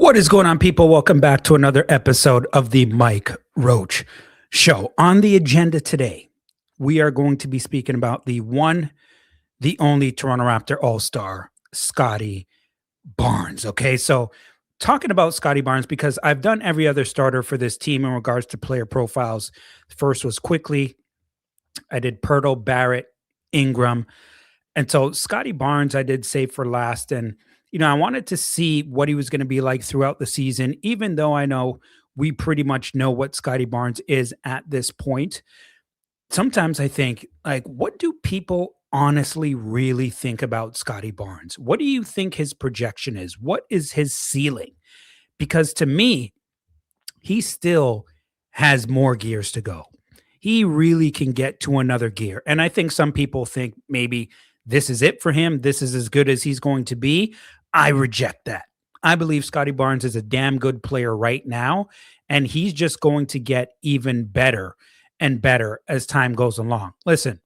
What is going on, people? Welcome back to another episode of the Mike Roach Show. On the agenda today, we are going to be speaking about the one, the only Toronto Raptor All-Star, Scottie Barnes. Okay, so talking about Scottie Barnes, because I've done every other starter for this team in regards to player profiles. First was Quickly. I did Pirtle, Barrett, Ingram. And so Scottie Barnes, I did save for last. And, I wanted to see what he was going to be like throughout the season, even though I know we pretty much know what Scottie Barnes is at this point. Sometimes I think, like, what do people honestly really think about Scottie Barnes? What do you think his projection is? What is his ceiling? Because to me, he still has more gears to go. He really can get to another gear. And I think some people think maybe this is it for him. This is as good as he's going to be. I reject that. I believe Scottie Barnes is a damn good player right now, and he's just going to get even better and better as time goes along. Listen,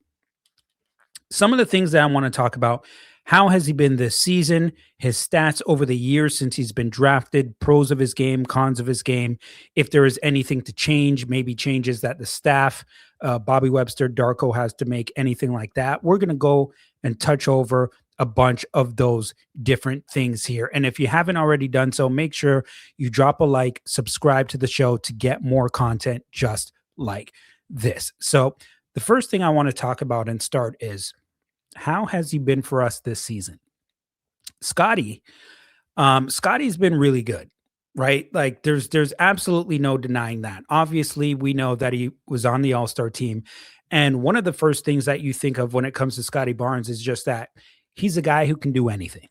some of the things that I want to talk about: how has he been this season? His stats over the years since he's been drafted, pros of his game, cons of his game. If there is anything to change, maybe changes that the staff, Bobby Webster, Darko has to make, anything like that. We're going to go and touch over a bunch of those different things here. And if you haven't already done so, make sure you drop a like, subscribe to the show to get more content just like this. So the first thing I want to talk about and start is, how has he been for us this season? Scotty's been really good, right? Like there's absolutely no denying that. Obviously, we know that he was on the All-Star team. And one of the first things that you think of when it comes to Scottie Barnes is just that he's a guy who can do anything,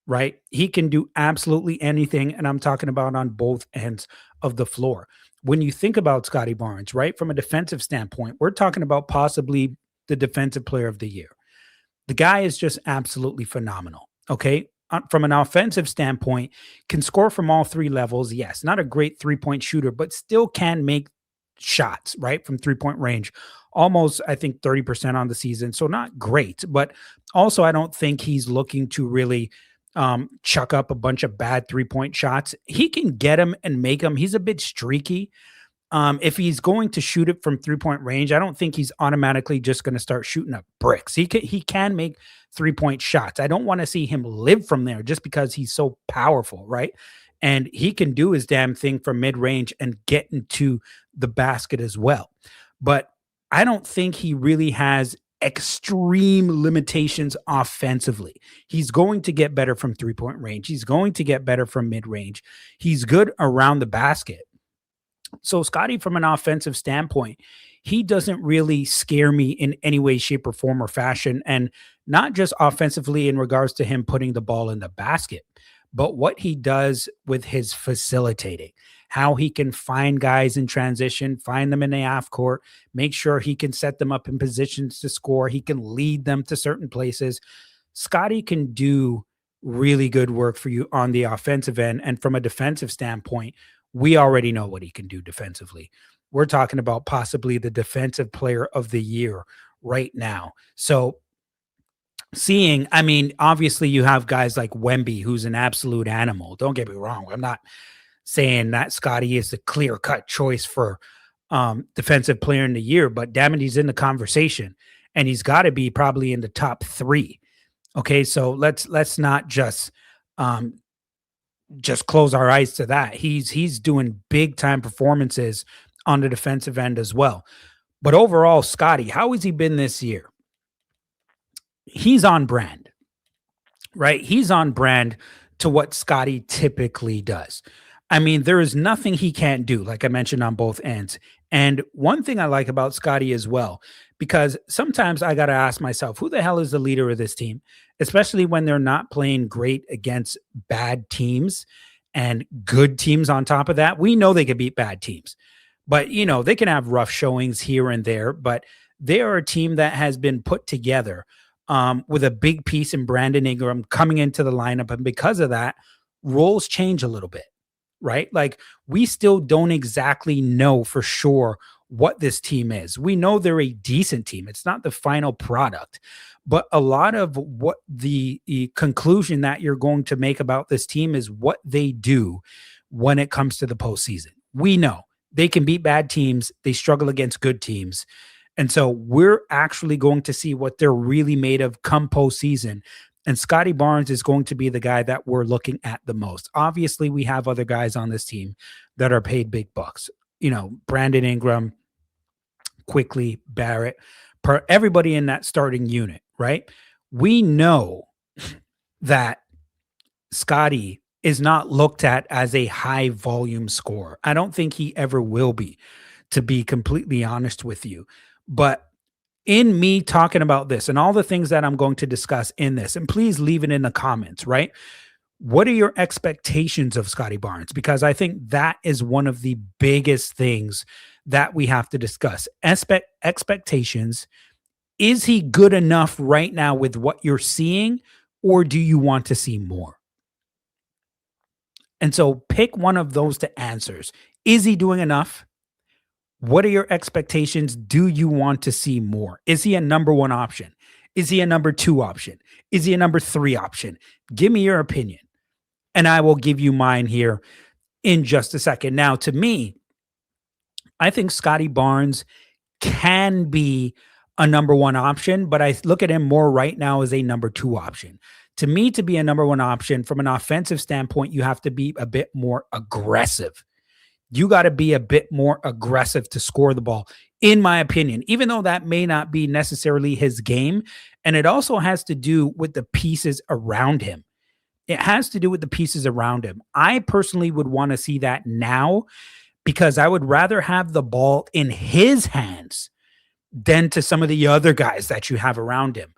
right? He can do absolutely anything. And I'm talking about on both ends of the floor. When you think about Scottie Barnes, right, from a defensive standpoint, we're talking about possibly the defensive player of the year. The guy is just absolutely phenomenal. Okay. From an offensive standpoint, can score from all three levels. Yes. Not a great 3-point shooter, but still can make shots, right, from 3-point range. Almost, I think, 30% on the season. So not great, but also I don't think he's looking to really chuck up a bunch of bad 3-point shots. He can get them and make them. He's a bit streaky. If he's going to shoot it from 3-point range, I don't think he's automatically just going to start shooting up bricks. He can make 3-point shots. I don't want to see him live from there just because he's so powerful, right? And he can do his damn thing from mid-range and get into the basket as well. But I don't think he really has extreme limitations offensively. He's going to get better from 3-point range. He's going to get better from mid-range. He's good around the basket. So Scottie, from an offensive standpoint, he doesn't really scare me in any way, shape, or form or fashion. And not just offensively in regards to him putting the ball in the basket, but what he does with his facilitating, how he can find guys in transition, find them in the half court, make sure he can set them up in positions to score. He can lead them to certain places. Scottie can do really good work for you on the offensive end. And from a defensive standpoint, we already know what he can do defensively. We're talking about possibly the defensive player of the year right now. So obviously you have guys like Wemby, who's an absolute animal. Don't get me wrong. I'm not saying that Scottie is the clear-cut choice for defensive player in the year, but damn it, he's in the conversation. And he's got to be probably in the top 3. Okay, so let's not just close our eyes to that. He's doing big time performances on the defensive end as well. But overall, Scottie, how has he been this year? He's on brand, right? He's on brand to what Scottie typically does. I mean, there is nothing he can't do, like I mentioned, on both ends. And one thing I like about Scottie as well, because sometimes I got to ask myself, who the hell is the leader of this team? Especially when they're not playing great against bad teams and good teams on top of that. We know they can beat bad teams, but they can have rough showings here and there, but they are a team that has been put together with a big piece in Brandon Ingram coming into the lineup. And because of that, roles change a little bit, right? Like, we still don't exactly know for sure what this team is. We know they're a decent team. It's not the final product, But a lot of what the conclusion that you're going to make about this team is what they do when it comes to the postseason. We know they can beat bad teams, they struggle against good teams. And so we're actually going to see what they're really made of come postseason. And Scottie Barnes is going to be the guy that we're looking at the most. Obviously, we have other guys on this team that are paid big bucks. Brandon Ingram, Quickly, Barrett, per everybody in that starting unit, right? We know that Scottie is not looked at as a high volume scorer. I don't think he ever will be, to be completely honest with you. But in me talking about this and all the things that I'm going to discuss in this, and please leave it in the comments, right? What are your expectations of Scottie Barnes? Because I think that is one of the biggest things that we have to discuss. Expectations. Is he good enough right now with what you're seeing, or do you want to see more? And so pick one of those to answers. Is he doing enough? What are your expectations? Do you want to see more? Is he a number one option? Is he a number two option? Is he a number three option? Give me your opinion, and I will give you mine here in just a second. Now, to me, I think Scottie Barnes can be a number one option, but I look at him more right now as a number two option. To me, to be a number one option from an offensive standpoint, you have to be a bit more aggressive. You got to be a bit more aggressive to score the ball, in my opinion, even though that may not be necessarily his game. And it also has to do with the pieces around him. It has to do with the pieces around him. I personally would want to see that now, because I would rather have the ball in his hands than to some of the other guys that you have around him.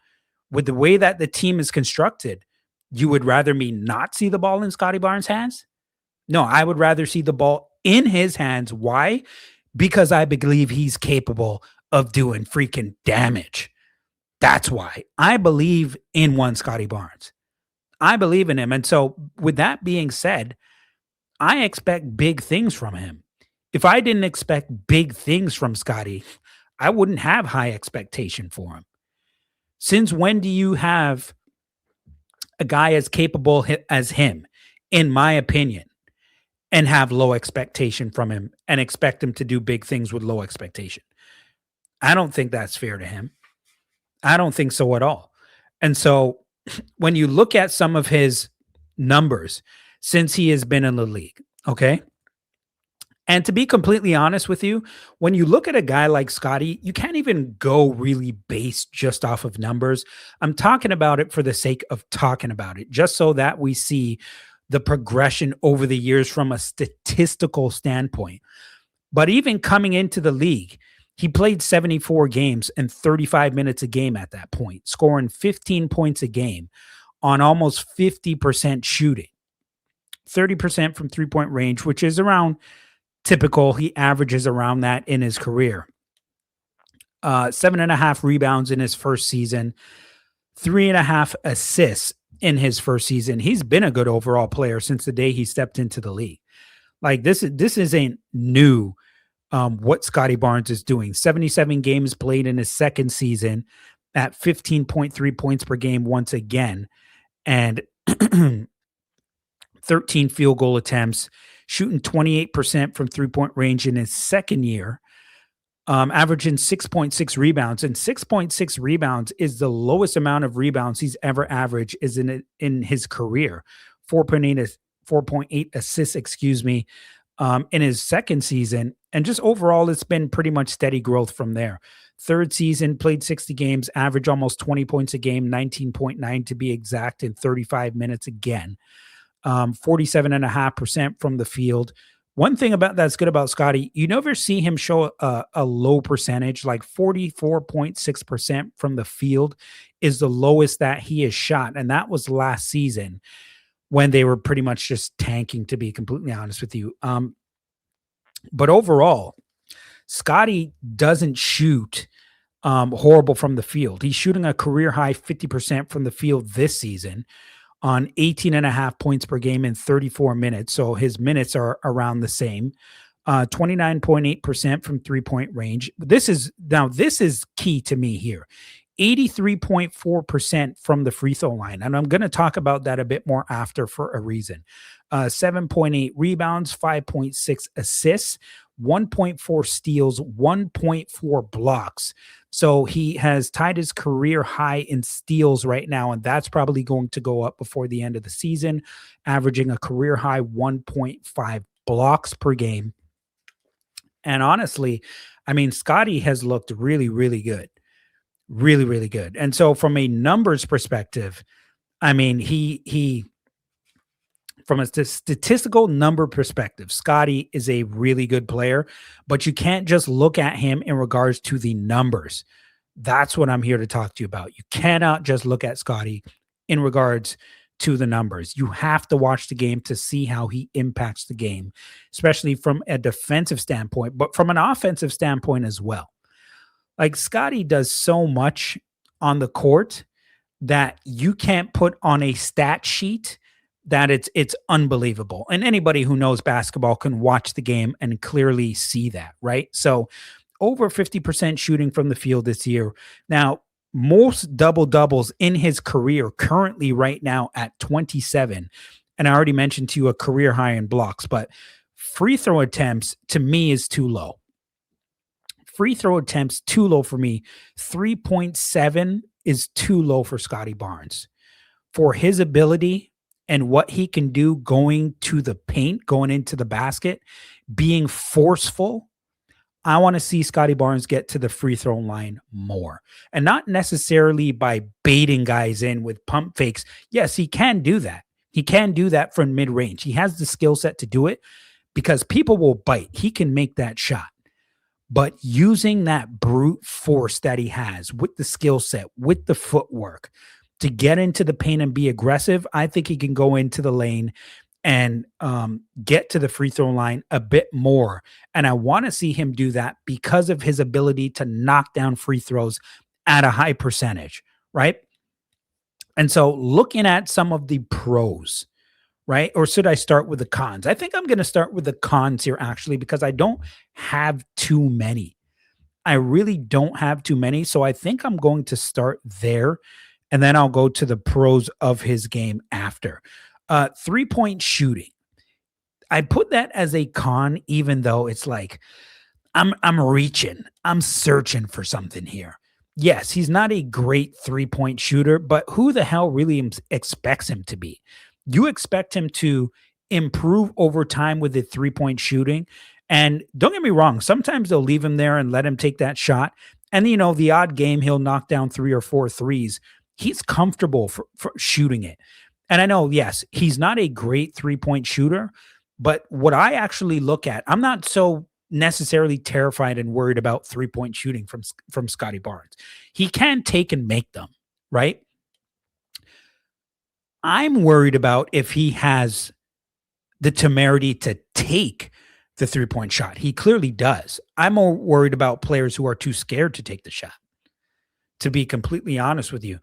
With the way that the team is constructed, you would rather me not see the ball in Scottie Barnes' hands? No, I would rather see the ball in his hands. Why? Because I believe he's capable of doing freaking damage. That's why I believe in one Scottie Barnes. I believe in him. And so, with that being said, I expect big things from him. If I didn't expect big things from Scottie, I wouldn't have high expectation for him. Since when do you have a guy as capable as him, in my opinion, and have low expectation from him and expect him to do big things with low expectation? I don't think that's fair to him. I don't think so at all. And so when you look at some of his numbers since he has been in the league, okay? And to be completely honest with you, when you look at a guy like Scottie, you can't even go really based just off of numbers. I'm talking about it for the sake of talking about it, just so that we see the progression over the years from a statistical standpoint. But even coming into the league, he played 74 games and 35 minutes a game at that point, scoring 15 points a game on almost 50% shooting, 30% from three-point range, which is around typical. He averages around that in his career. 7.5 rebounds in his first season, 3.5 assists in his first season. He's been a good overall player since the day he stepped into the league. Like this isn't new. What Scottie Barnes is doing. 77 games played in his second season at 15.3 points per game once again, and 13 field goal attempts, shooting 28% from three-point range in his second year, averaging 6.6 rebounds. And 6.6 rebounds is the lowest amount of rebounds he's ever averaged is in his career. 4.8 assists, in his second season. And just overall, it's been pretty much steady growth from there. Third season, played 60 games, averaged almost 20 points a game, 19.9 to be exact, in 35 minutes again. 47.5% from the field. One thing that's good about Scottie, you never see him show a low percentage. Like 44.6% from the field is the lowest that he has shot. And that was last season when they were pretty much just tanking, to be completely honest with you. But overall, Scottie doesn't shoot horrible from the field. He's shooting a career high 50% from the field this season on 18.5 points per game in 34 minutes. So his minutes are around the same. 29.8% from three-point range. This is key to me here. 83.4% from the free throw line. And I'm going to talk about that a bit more after for a reason. 7.8 rebounds, 5.6 assists, 1.4 steals, 1.4 blocks. So he has tied his career high in steals right now, and that's probably going to go up before the end of the season, averaging a career high 1.5 blocks per game. And honestly, I mean, Scottie has looked really, really good. Really, really good. And so from a numbers perspective, I mean, he from a statistical number perspective, Scottie is a really good player, but you can't just look at him in regards to the numbers. That's what I'm here to talk to you about. You cannot just look at Scottie in regards to the numbers. You have to watch the game to see how he impacts the game, especially from a defensive standpoint, but from an offensive standpoint as well. Like Scottie does so much on the court that you can't put on a stat sheet that it's unbelievable. And anybody who knows basketball can watch the game and clearly see that, right? So over 50% shooting from the field this year. Now, most double doubles in his career currently right now at 27. And I already mentioned to you a career high in blocks, but free throw attempts to me is too low. Free throw attempts too low for me. 3.7 is too low for Scottie Barnes. For his ability and what he can do going to the paint, going into the basket, being forceful, I want to see Scottie Barnes get to the free throw line more. And not necessarily by baiting guys in with pump fakes. Yes, he can do that. He can do that from mid-range. He has the skill set to do it because people will bite. He can make that shot. But using that brute force that he has with the skill set, with the footwork to get into the paint and be aggressive, I think he can go into the lane and get to the free throw line a bit more. And I want to see him do that because of his ability to knock down free throws at a high percentage, right? And so looking at some of the pros, right? Or should I start with the cons? I think I'm going to start with the cons here actually because I don't have too many. I really don't have too many. So I think I'm going to start there and then I'll go to the pros of his game after. 3-point shooting. I put that as a con, even though it's like I'm reaching, I'm searching for something here. Yes, he's not a great 3-point shooter, but who the hell really expects him to be? You expect him to improve over time with the 3-point shooting. And don't get me wrong, sometimes they'll leave him there and let him take that shot. And, you know, the odd game, he'll knock down 3 or 4 threes. He's comfortable for shooting it. And I know, yes, he's not a great 3-point shooter, but what I actually look at, I'm not so necessarily terrified and worried about 3-point shooting from Scottie Barnes. He can take and make them, right? I'm worried about if he has the temerity to take the 3-point shot. He clearly does. I'm more worried about players who are too scared to take the shot, to be completely honest with you.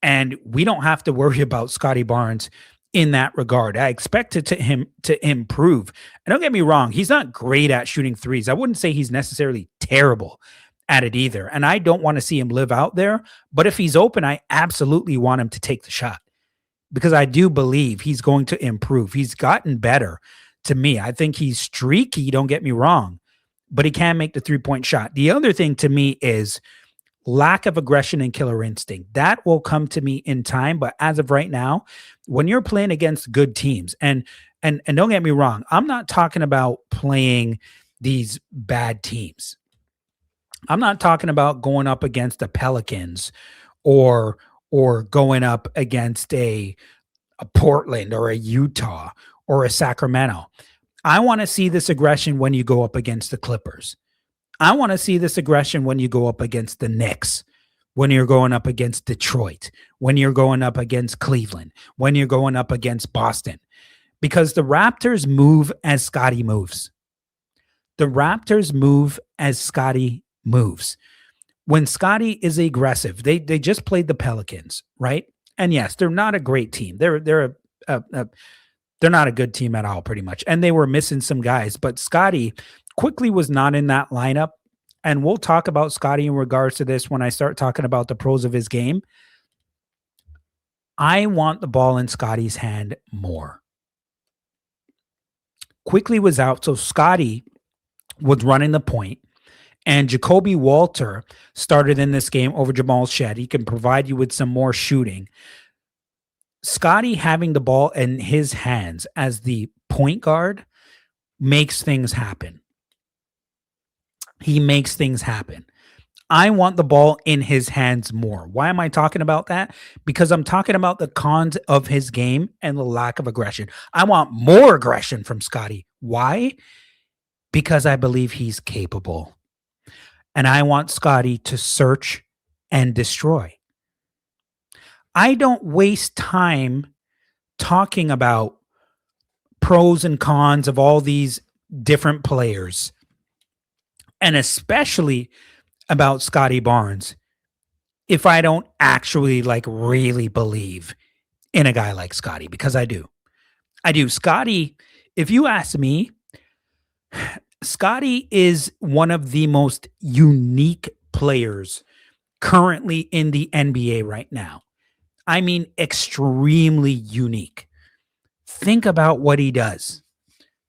And we don't have to worry about Scottie Barnes in that regard. I expect him to improve. And don't get me wrong, he's not great at shooting threes. I wouldn't say he's necessarily terrible at it either. And I don't want to see him live out there. But if he's open, I absolutely want him to take the shot because I do believe he's going to improve. He's gotten better to me. I think he's streaky, don't get me wrong, but he can make the 3-point shot. The other thing to me is lack of aggression and killer instinct. That will come to me in time. But as of right now, when you're playing against good teams, and don't get me wrong, I'm not talking about playing these bad teams. I'm not talking about going up against the Pelicans or going up against a Portland or a Utah or a Sacramento. I want to see this aggression when you go up against the Clippers. I want to see this aggression when you go up against the Knicks, when you're going up against Detroit, when you're going up against Cleveland, when you're going up against Boston, because the Raptors move as Scottie moves. The Raptors move as Scottie moves. When Scottie is aggressive, they just played the Pelicans, right? And yes, they're not a great team. They're not a good team at all, pretty much. And they were missing some guys, but Scottie quickly was not in that lineup. and we'll talk about Scotty in regards to this when I start talking about the pros of his game. I want the ball in Scotty's hand more. Quickly was out, so Scotty was running the point, and Jacoby Walter started in this game over Jamal Shed. He can provide you with some more shooting. Scotty having the ball in his hands as the point guard makes things happen. He makes things happen. I want the ball in his hands more. Why am I talking about that? Because I'm talking about the cons of his game and the lack of aggression. I want more aggression from Scotty. Why? Because I believe he's capable. And I want Scotty to search and destroy. I don't waste time talking about pros and cons of all these different players, and especially about Scottie Barnes, if I don't actually like really believe in a guy like Scotty, because I do. I do. Scotty, if you ask me, Scotty is one of the most unique players currently in the NBA right now. I mean, extremely unique. Think about what he does.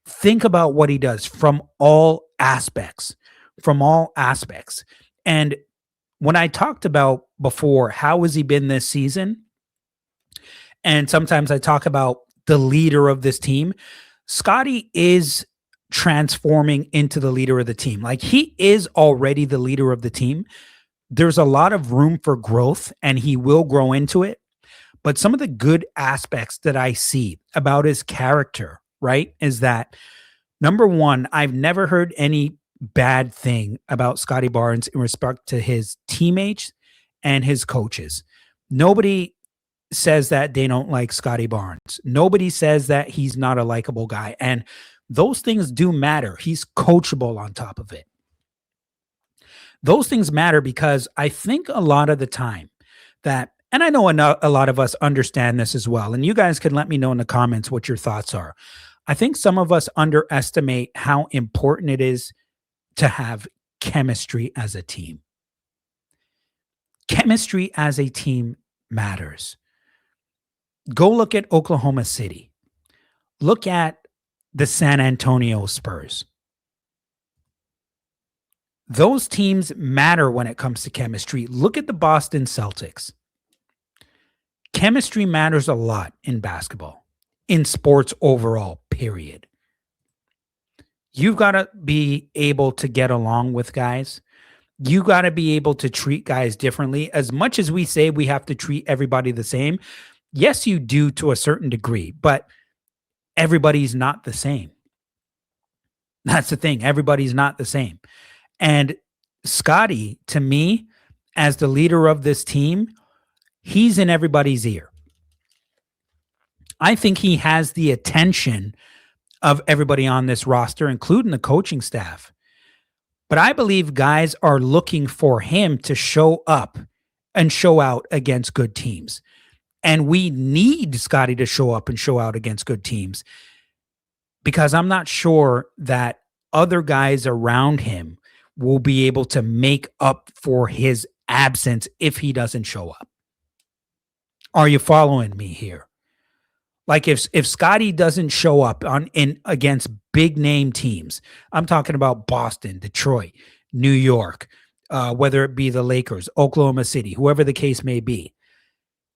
Think about what he does from all aspects, from all aspects. And when I talked about before, how has he been this season? And sometimes I talk about the leader of this team. Scotty is transforming into the leader of the team. Like, he is already the leader of the team. There's a lot of room for growth, and he will grow into it. But some of the good aspects that I see about his character, right, is that number one, I've never heard any bad thing about Scottie Barnes in respect to his teammates and his coaches. Nobody says that they don't like Scottie Barnes. Nobody says that he's not a likable guy. And those things do matter. He's coachable on top of it. Those things matter because I think a lot of the time that, and I know a lot of us understand this as well, and you guys can let me know in the comments what your thoughts are. I think some of us underestimate how important it is to have chemistry as a team. Chemistry as a team matters. Go look at Oklahoma City. Look at the San Antonio Spurs. Those teams matter when it comes to chemistry. Look at the Boston Celtics. Chemistry matters a lot in basketball, in sports overall, period. You've got to be able to get along with guys. You got to be able to treat guys differently. As much as we say we have to treat everybody the same, yes, you do to a certain degree, but everybody's not the same. That's the thing. Everybody's not the same. And Scotty, to me, as the leader of this team, he's in everybody's ear. I think he has the attention of everybody on this roster, including the coaching staff. But I believe guys are looking for him to show up and show out against good teams. And we need Scotty to show up and show out against good teams, because I'm not sure that other guys around him will be able to make up for his absence if he doesn't show up. Are you following me here? Like, if Scotty doesn't show up against big name teams, I'm talking about Boston, Detroit, New York, whether it be the Lakers, Oklahoma City, whoever the case may be.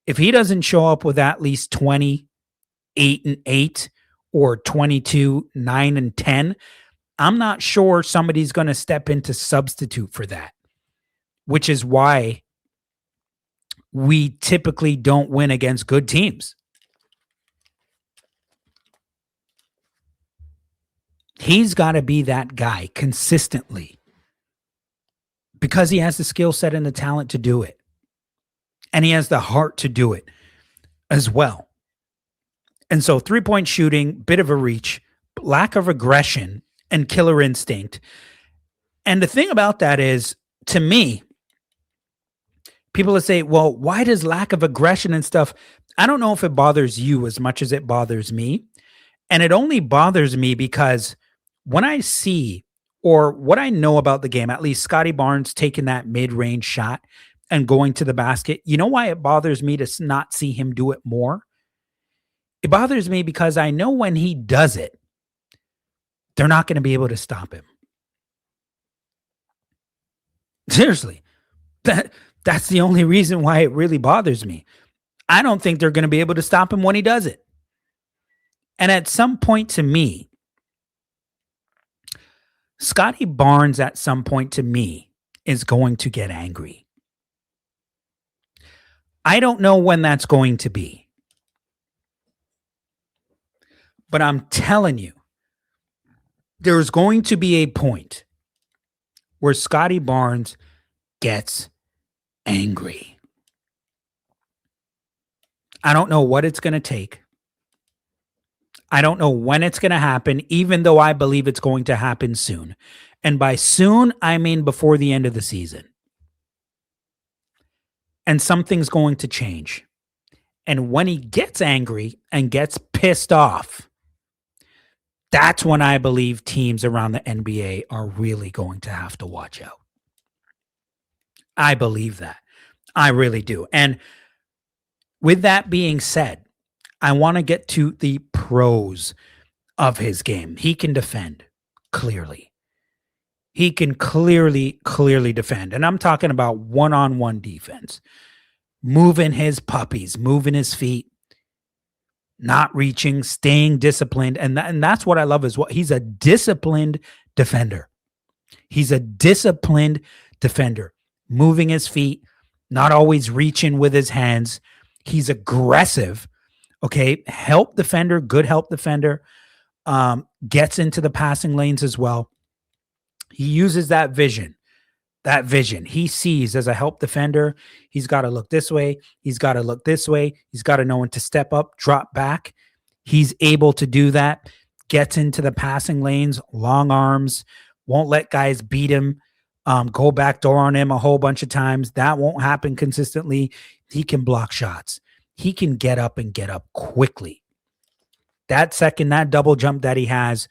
If he doesn't show up with at least 28-8 or 22-9-10, I'm not sure somebody's going to step in to substitute for that, which is why we typically don't win against good teams. He's got to be that guy consistently because he has the skill set and the talent to do it. And he has the heart to do it as well. And so 3-point shooting, bit of a reach, lack of aggression, and killer instinct. And the thing about that is, to me, people would say, well, why does lack of aggression and stuff? I don't know if it bothers you as much as it bothers me. And it only bothers me because when I see or what I know about the game, at least Scottie Barnes taking that mid-range shot and going to the basket. You know why it bothers me to not see him do it more? It bothers me because I know when he does it, they're not going to be able to stop him. Seriously. That's the only reason why it really bothers me. I don't think they're going to be able to stop him when he does it. And at some point to me, Scottie Barnes at some point to me is going to get angry. I don't know when that's going to be. But I'm telling you, there's going to be a point where Scottie Barnes gets angry. I don't know what it's going to take. I don't know when it's going to happen, even though I believe it's going to happen soon. And by soon, I mean before the end of the season. And something's going to change. And when he gets angry and gets pissed off, that's when I believe teams around the NBA are really going to have to watch out. I believe that. I really do. And with that being said, I want to get to the pros of his game. He can defend clearly. He can clearly defend. And I'm talking about one-on-one defense. Moving his puppies, moving his feet, not reaching, staying disciplined. And that's what I love is what he's a disciplined defender. He's a disciplined defender, moving his feet, not always reaching with his hands. He's aggressive. Okay. Help defender, good help defender. Gets into the passing lanes as well. He uses that vision. He sees as a help defender, he's got to look this way. He's got to look this way. He's got to know when to step up, drop back. He's able to do that. Gets into the passing lanes, long arms, won't let guys beat him, go back door on him a whole bunch of times. That won't happen consistently. He can block shots. He can get up and get up quickly. That double jump that he has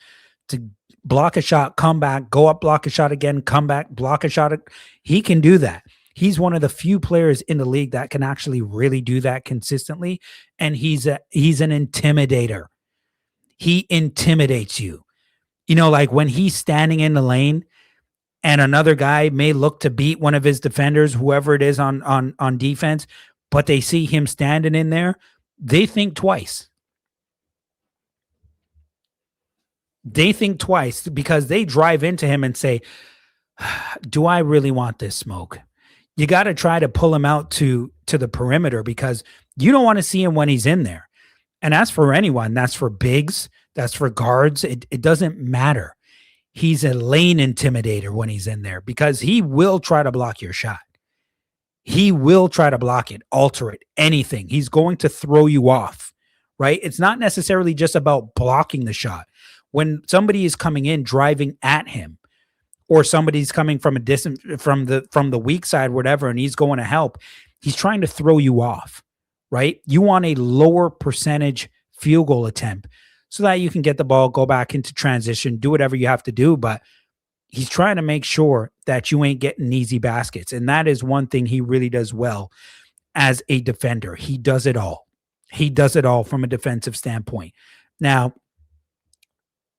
to block a shot, come back, go up, block a shot again, come back, block a shot. He can do that. He's one of the few players in the league that can actually really do that consistently. And he's an intimidator. He intimidates you. You know, like when he's standing in the lane and another guy may look to beat one of his defenders, whoever it is on defense, but they see him standing in there, they think twice. They think twice because they drive into him and say, do I really want this smoke? You got to try to pull him out to the perimeter because you don't want to see him when he's in there. And as for anyone, that's for bigs, that's for guards. It doesn't matter. He's a lane intimidator when he's in there because he will try to block your shot. He will try to block it, alter it, anything. He's going to throw you off, right? It's not necessarily just about blocking the shot. When somebody is coming in, driving at him, or somebody's coming from a distance from the weak side, whatever, and he's going to help, he's trying to throw you off, right? You want a lower percentage field goal attempt so that you can get the ball, go back into transition, do whatever you have to do. But he's trying to make sure that you ain't getting easy baskets. And that is one thing he really does well as a defender. He does it all. He does it all from a defensive standpoint. Now,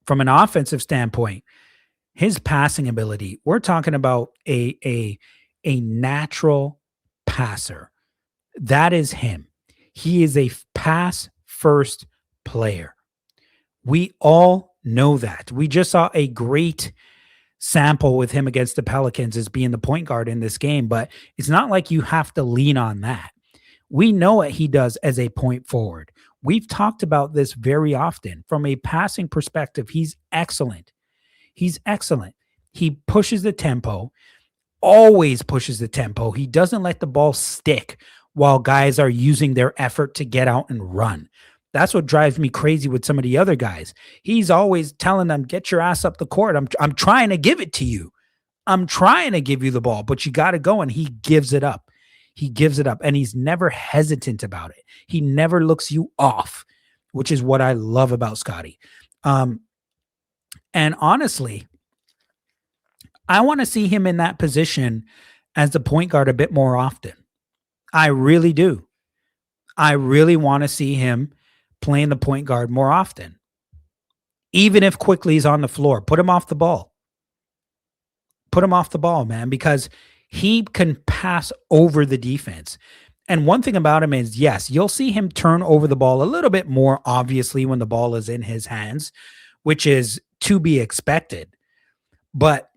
from an offensive standpoint, his passing ability, we're talking about a natural passer. That is him. He is a pass first player. We all know that. We just saw a great sample with him against the Pelicans as being the point guard in this game, but it's not like you have to lean on that. We know what he does as a point forward. We've talked about this very often. From a passing perspective, he's excellent. He's excellent. He pushes the tempo, always pushes the tempo. He doesn't let the ball stick while guys are using their effort to get out and run. That's what drives me crazy with some of the other guys. He's always telling them, get your ass up the court. I'm trying to give it to you. I'm trying to give you the ball, but you got to go. And he gives it up. He gives it up, and he's never hesitant about it. He never looks you off, which is what I love about Scottie. And honestly, I want to see him in that position as the point guard a bit more often. I really do. I really want to see him playing the point guard more often. Even if quickly he's on the floor, put him off the ball. Put him off the ball, man, because he can pass over the defense. And one thing about him is, yes, you'll see him turn over the ball a little bit more, obviously, when the ball is in his hands, which is to be expected. But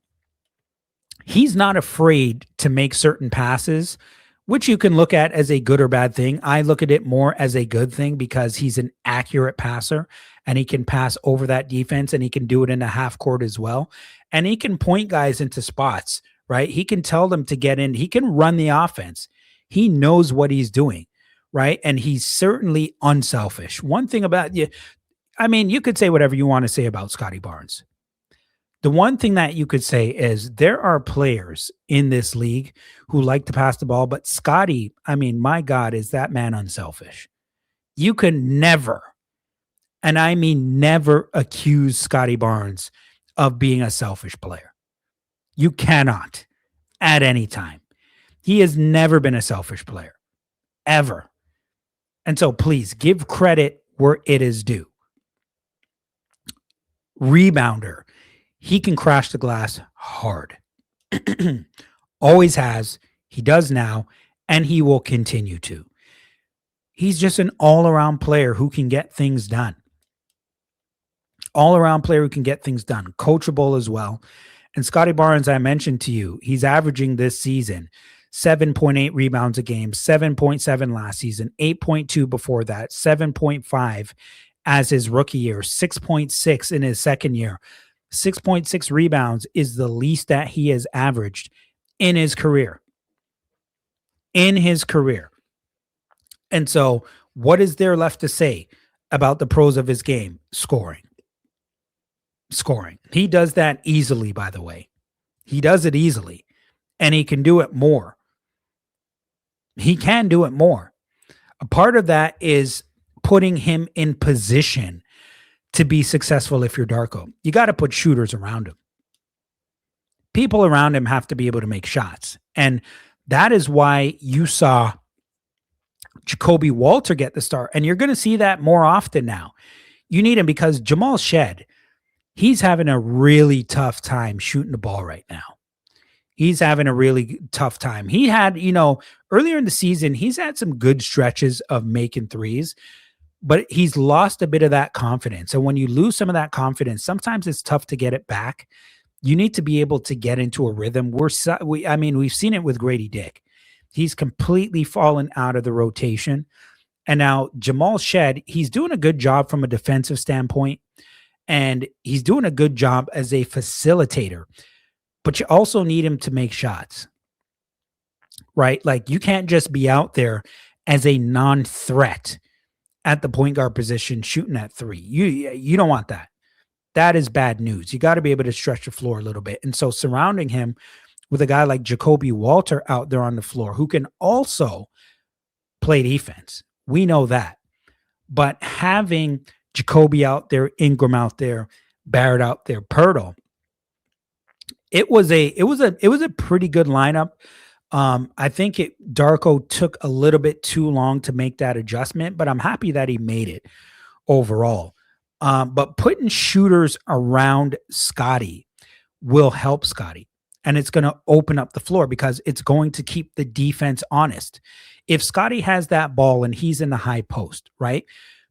he's not afraid to make certain passes, which you can look at as a good or bad thing. I look at it more as a good thing because he's an accurate passer and he can pass over that defense and he can do it in a half court as well. And he can point guys into spots, right? He can tell them to get in. He can run the offense. He knows what he's doing, right? And he's certainly unselfish. One thing about you, I mean, you could say whatever you want to say about Scottie Barnes. The one thing that you could say is there are players in this league who like to pass the ball, but Scottie, I mean, my God, is that man unselfish? You can never, and I mean never, accuse Scottie Barnes of being a selfish player. You cannot at any time. He has never been a selfish player, ever. And so please give credit where it is due. Rebounder. He can crash the glass hard. Always has. He does now, and he will continue to. He's just an all-around player who can get things done. All-around player who can get things done. Coachable as well. And Scottie Barnes, I mentioned to you, he's averaging this season 7.8 rebounds a game, 7.7 last season, 8.2 before that, 7.5 as his rookie year, 6.6 in his second year. 6.6 rebounds is the least that he has averaged in his career. In his career. And so, what is there left to say about the pros of his game? Scoring. Scoring. He does that easily, by the way. He does it easily. And he can do it more. He can do it more. A part of that is putting him in position to be successful if you're Darko. You got to put shooters around him. People around him have to be able to make shots. And that is why you saw Jacoby Walter get the start. And you're going to see that more often now. You need him because Jamal Shed, he's having a really tough time shooting the ball right now. He's having a really tough time. He had, earlier in the season, he's had some good stretches of making threes, but he's lost a bit of that confidence. And when you lose some of that confidence, sometimes it's tough to get it back. You need to be able to get into a rhythm. We've seen it with Grady Dick. He's completely fallen out of the rotation. And now Jamal Shed, he's doing a good job from a defensive standpoint, and he's doing a good job as a facilitator. But you also need him to make shots, right? Like, you can't just be out there as a non-threat at the point guard position shooting at three. You don't want that. That is bad news. You got to be able to stretch the floor a little bit. And so surrounding him with a guy like Jacoby Walter out there on the floor who can also play defense. We know that. But having Jacoby out there, Ingram out there, Barrett out there, Pirtle, it was a pretty good lineup. I think Darko took a little bit too long to make that adjustment, but I'm happy that he made it overall. But putting shooters around Scottie will help Scottie, and it's going to open up the floor because it's going to keep the defense honest. If Scottie has that ball and he's in the high post, right,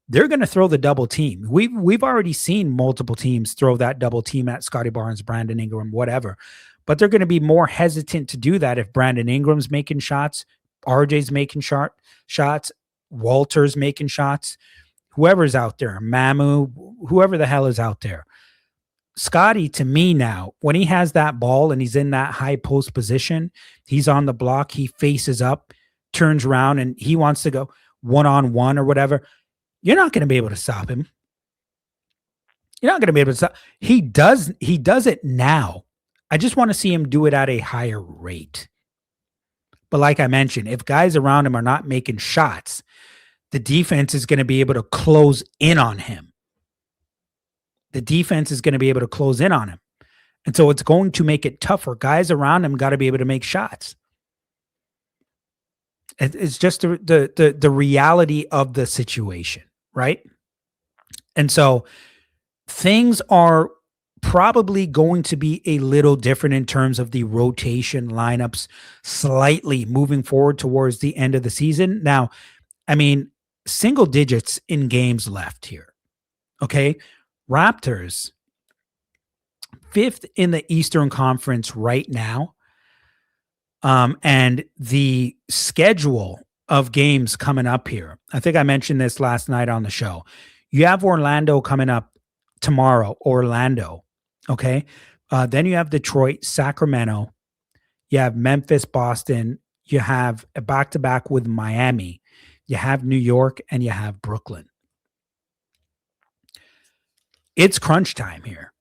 they're going to throw the double team. We've already seen multiple teams throw that double team at Scottie Barnes, Brandon Ingram, whatever. But they're going to be more hesitant to do that if Brandon Ingram's making shots, RJ's making shots, Walter's making shots, whoever's out there, Mamu, whoever the hell is out there. Scottie, to me now, when he has that ball and he's in that high post position, he's on the block, he faces up, turns around, and he wants to go one-on-one or whatever. You're not going to be able to stop him. You're not going to be able to stop. He does it now. I just want to see him do it at a higher rate. But like I mentioned, if guys around him are not making shots, the defense is going to be able to close in on him. The defense is going to be able to close in on him. And so it's going to make it tougher. Guys around him got to be able to make shots. It's just the reality of the situation, right? And so things are probably going to be a little different in terms of the rotation lineups slightly moving forward towards the end of the season. Now, I mean, single digits in games left here. Okay. Raptors, fifth in the Eastern Conference right now. And the schedule of games coming up here. I think I mentioned this last night on the show. You have Orlando coming up tomorrow, Orlando. Okay. Then you have Detroit, Sacramento. You have Memphis, Boston. You have a back to back with Miami. You have New York and you have Brooklyn. It's crunch time here.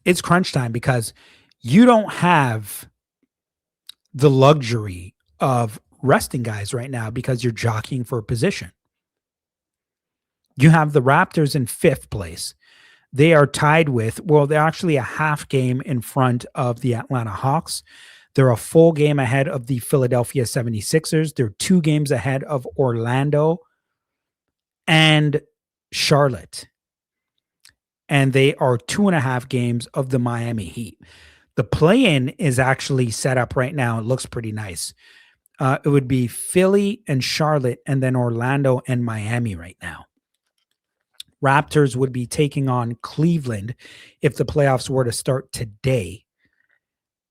It's crunch time because you don't have the luxury of resting guys right now because you're jockeying for a position. You have the Raptors in fifth place. They are tied with, well, they're actually a half game in front of the Atlanta Hawks. They're a full game ahead of the Philadelphia 76ers. They're 2 games ahead of Orlando and Charlotte. And they are 2.5 games of the Miami Heat. The play-in is actually set up right now. It looks pretty nice. It would be Philly and Charlotte and then Orlando and Miami right now. Raptors would be taking on Cleveland if the playoffs were to start today.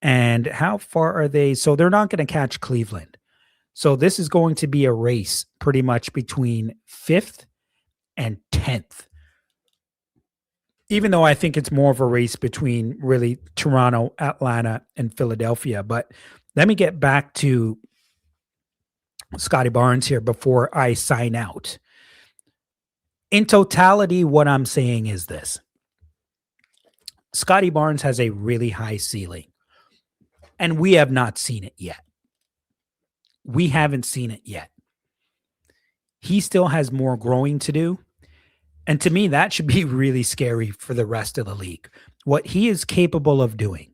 And how far are they? So they're not going to catch Cleveland. So this is going to be a race pretty much between 5th and 10th. Even though I think it's more of a race between really Toronto, Atlanta, and Philadelphia. But let me get back to Scottie Barnes here before I sign out. In totality, what I'm saying is this. Scottie Barnes has a really high ceiling, and we have not seen it yet. We haven't seen it yet. He still has more growing to do. And to me, that should be really scary for the rest of the league. What he is capable of doing.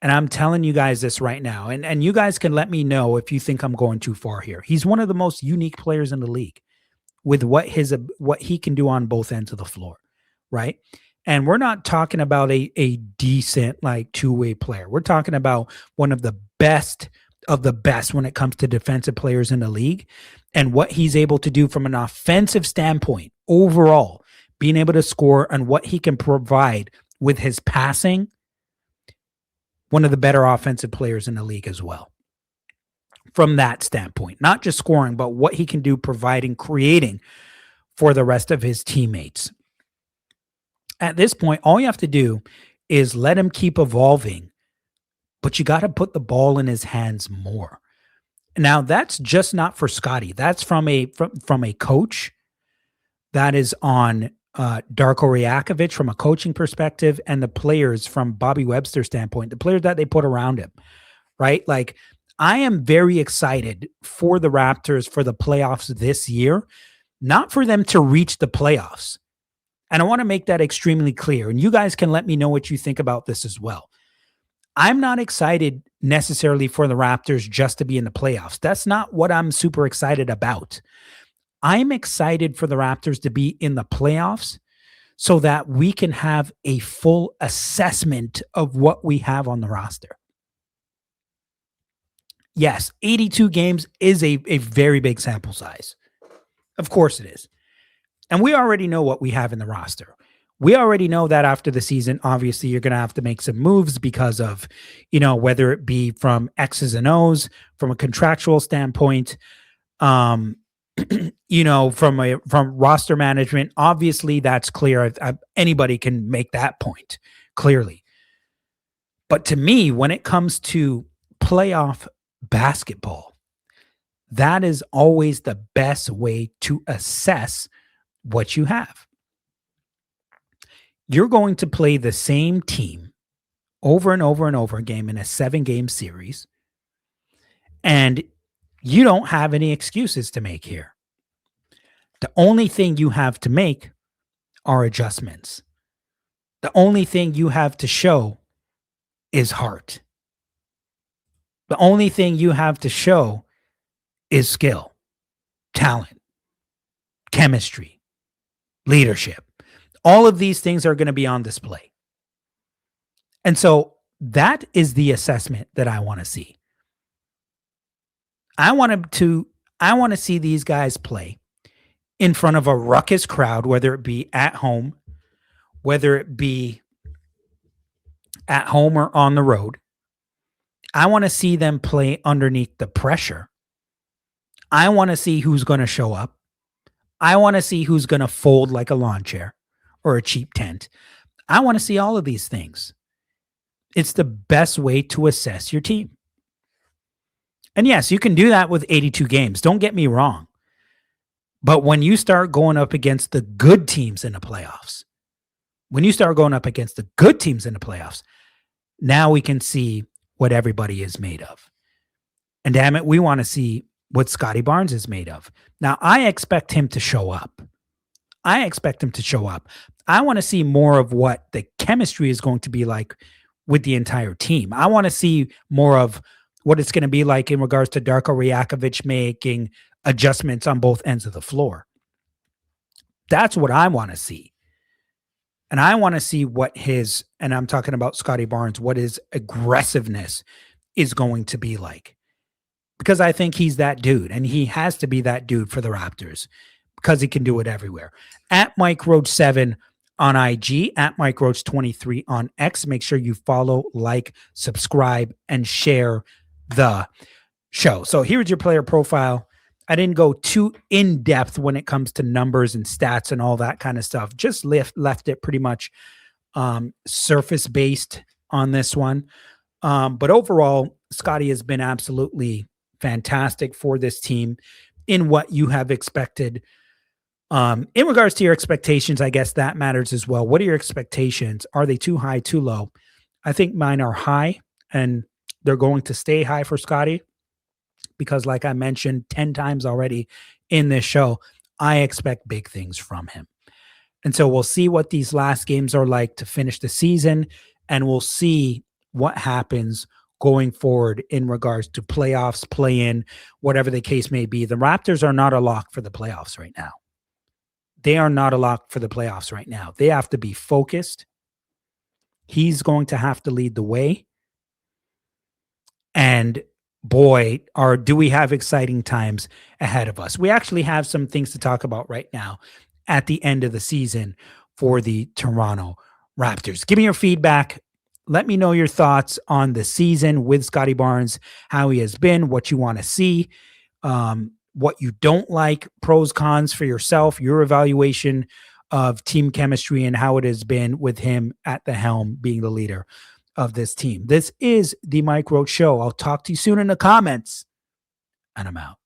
And I'm telling you guys this right now. And you guys can let me know if you think I'm going too far here. He's one of the most unique players in the league with what he can do on both ends of the floor, right? And we're not talking about a decent like two-way player. We're talking about one of the best when it comes to defensive players in the league, and what he's able to do from an offensive standpoint overall, being able to score and what he can provide with his passing, one of the better offensive players in the league as well. From that standpoint, not just scoring, but what he can do providing, creating for the rest of his teammates. At this point, all you have to do is let him keep evolving, but you got to put the ball in his hands more. Now, that's just not for Scottie. That's from a coach. That is on Darko Rajakovic from a coaching perspective, and the players from Bobby Webster's standpoint, the players that they put around him, right? Like, I am very excited for the Raptors for the playoffs this year, not for them to reach the playoffs. And I want to make that extremely clear. And you guys can let me know what you think about this as well. I'm not excited necessarily for the Raptors just to be in the playoffs. That's not what I'm super excited about. I'm excited for the Raptors to be in the playoffs so that we can have a full assessment of what we have on the roster. Yes, 82 games is a very big sample size. Of course it is. And we already know what we have in the roster. We already know that after the season, obviously, you're going to have to make some moves because of, whether it be from X's and O's, from a contractual standpoint, from roster management. Obviously, that's clear. Anybody can make that point clearly. But to me, when it comes to playoff basketball, that is always the best way to assess what you have. You're going to play the same team over and over and over again in a 7-game series, and you don't have any excuses to make here. The only thing you have to make are adjustments. The only thing you have to show is heart. The only thing you have to show is skill, talent, chemistry, leadership. All of these things are going to be on display. And so that is the assessment that I want to see. I want to see these guys play in front of a ruckus crowd, whether it be at home, whether it be at home or on the road. I want to see them play underneath the pressure. I want to see who's going to show up. I want to see who's going to fold like a lawn chair or a cheap tent. I want to see all of these things. It's the best way to assess your team. And yes, you can do that with 82 games. Don't get me wrong. But when you start going up against the good teams in the playoffs, now we can see what everybody is made of. And damn it, we want to see what Scottie Barnes is made of. Now, I expect him to show up. I want to see more of what the chemistry is going to be like with the entire team. I want to see more of what it's going to be like in regards to Darko Rajakovic making adjustments on both ends of the floor. That's what I want to see. And I want to see what and I'm talking about Scottie Barnes, what his aggressiveness is going to be like. Because I think he's that dude, and he has to be that dude for the Raptors because he can do it everywhere. At Mike Roach 7 on IG, at Mike Roach 23 on X. Make sure you follow, like, subscribe, and share the show. So here's your player profile. I didn't go too in depth when it comes to numbers and stats and all that kind of stuff. Just left it pretty much surface based on this one. But overall, Scottie has been absolutely fantastic for this team in what you have expected. In regards to your expectations, I guess that matters as well. What are your expectations? Are they too high, too low? I think mine are high, and they're going to stay high for Scottie because, like I mentioned 10 times already in this show, I expect big things from him. And so we'll see what these last games are like to finish the season, and we'll see what happens going forward in regards to playoffs, play-in, whatever the case may be. The Raptors are not a lock for the playoffs right now. They have to be focused. He's going to have to lead the way. And boy, do we have exciting times ahead of us. We actually have some things to talk about right now at the end of the season for the Toronto Raptors. Give me your feedback. Let me know your thoughts on the season with Scottie Barnes, how he has been, what you want to see, what you don't like, pros, cons for yourself, your evaluation of team chemistry and how it has been with him at the helm being the leader of this team. This is the Mike Roach Show. I'll talk to you soon in the comments, and I'm out.